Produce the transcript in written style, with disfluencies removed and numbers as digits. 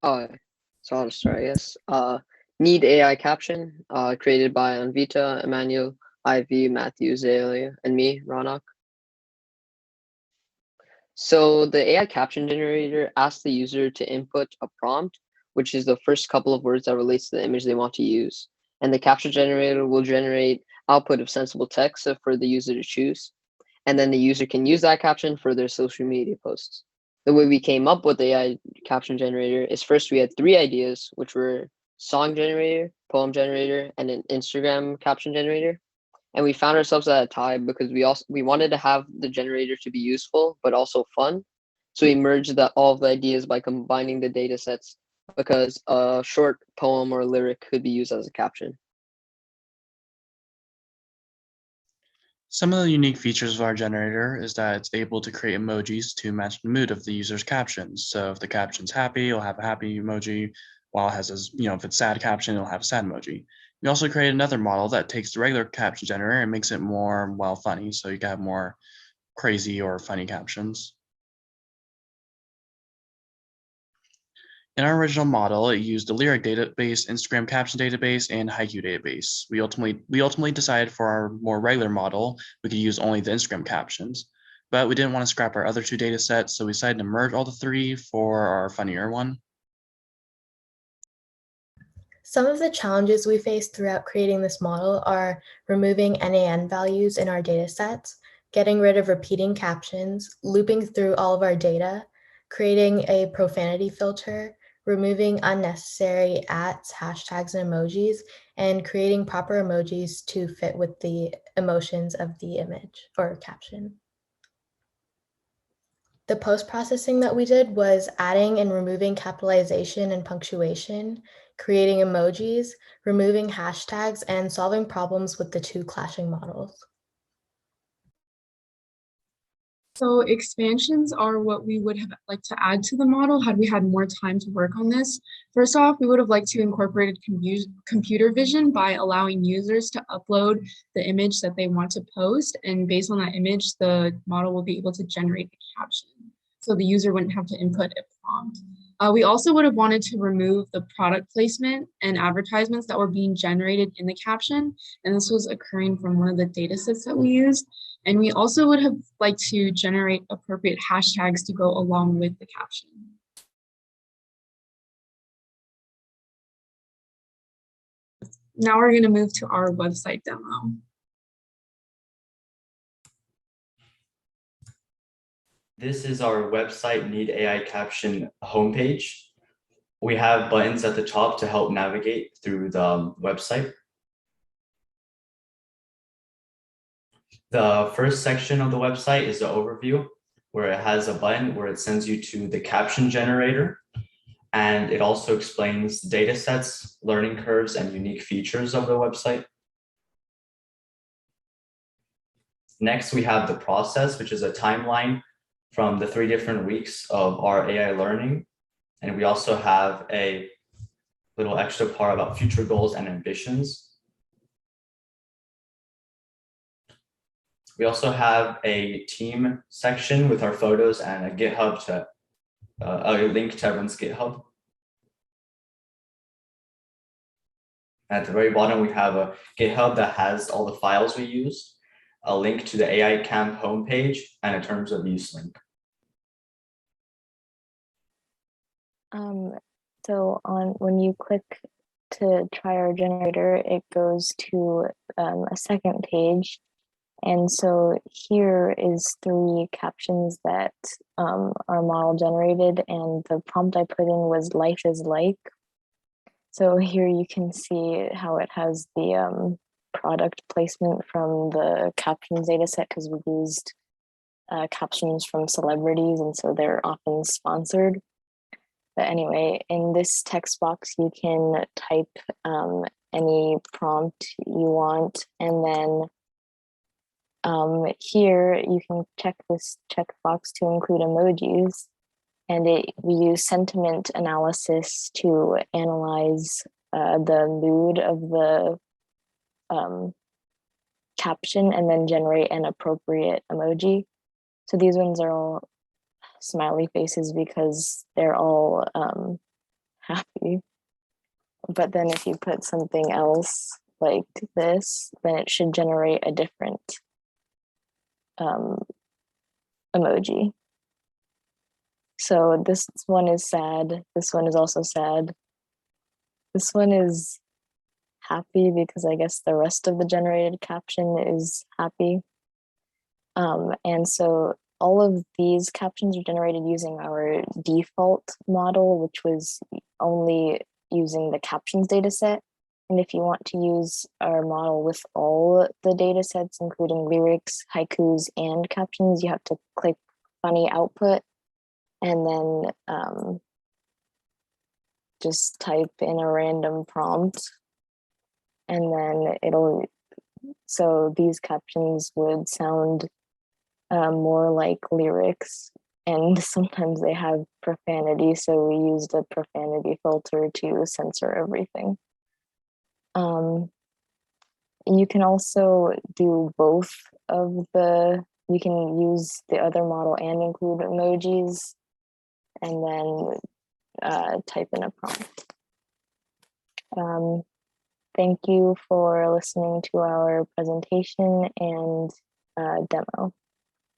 Uh, so I'll start, I guess. Need AI caption, created by Anvita, Emanuele, Ivy, Matthew, Zalea, and me, Ronok. So the AI caption generator asks the user to input a prompt, which is the first couple of words that relates to the image they want to use. And the caption generator will generate output of sensible text for the user to choose. And then the user can use that caption for their social media posts. The way we came up with the AI caption generator is first we had three ideas, which were song generator, poem generator, and an Instagram caption generator. And we found ourselves at a tie because we wanted to have the generator to be useful but also fun. So we merged all of the ideas by combining the data sets because a short poem or lyric could be used as a caption. Some of the unique features of our generator is that it's able to create emojis to match the mood of the user's captions. So if the caption's happy, it'll have a happy emoji, while it has if it's sad caption, it'll have a sad emoji. We also create another model that takes the regular caption generator and makes it more, funny, so you can have more crazy or funny captions. In our original model, it used the Lyric database, Instagram caption database, and Haiku database. We ultimately decided for our more regular model, we could use only the Instagram captions, but we didn't want to scrap our other two data sets, so we decided to merge all the three for our funnier one. Some of the challenges we faced throughout creating this model are removing NaN values in our data sets, getting rid of repeating captions, looping through all of our data, creating a profanity filter, removing unnecessary ats, hashtags, and emojis, and creating proper emojis to fit with the emotions of the image or caption. The post-processing that we did was adding and removing capitalization and punctuation, creating emojis, removing hashtags, and solving problems with the two clashing models. So expansions are what we would have liked to add to the model had we had more time to work on this. First off, we would have liked to incorporate computer vision by allowing users to upload the image that they want to post. And based on that image, the model will be able to generate the caption. So the user wouldn't have to input a prompt. We also would have wanted to remove the product placement and advertisements that were being generated in the caption. And this was occurring from one of the data sets that we used. And we also would have liked to generate appropriate hashtags to go along with the caption. Now we're going to move to our website demo. This is our website Need AI Caption homepage. We have buttons at the top to help navigate through the website. The first section of the website is the overview, where it has a button where it sends you to the caption generator. And it also explains data sets, learning curves, and unique features of the website. Next, we have the process, which is a timeline from the 3 different weeks of our AI learning. And we also have a little extra part about future goals and ambitions. We also have a team section with our photos and a GitHub a link to everyone's GitHub. At the very bottom, we have a GitHub that has all the files we used, a link to the AI Camp homepage, and a terms of use link. When you click to try our generator, it goes to a second page. And so here is 3 captions that our model generated, and the prompt I put in was "life is like." So here you can see how it has the product placement from the captions data set, because we used captions from celebrities, and so they're often sponsored. But anyway, in this text box, you can type any prompt you want, and then here you can check this checkbox to include emojis, and we use sentiment analysis to analyze the mood of the caption and then generate an appropriate emoji. So these ones are all smiley faces because they're all happy. But then if you put something else like this, then it should generate a different emoji. So this one is sad. This one is also sad. This one is happy because I guess the rest of the generated caption is happy. And so all of these captions are generated using our default model, which was only using the captions data set. And if you want to use our model with all the data sets, including lyrics, haikus, and captions, you have to click funny output and then just type in a random prompt. And then so these captions would sound more like lyrics, and sometimes they have profanity, so we used a profanity filter to censor everything. You can also do both of you can use the other model and include emojis, and then type in a prompt. Thank you for listening to our presentation and demo.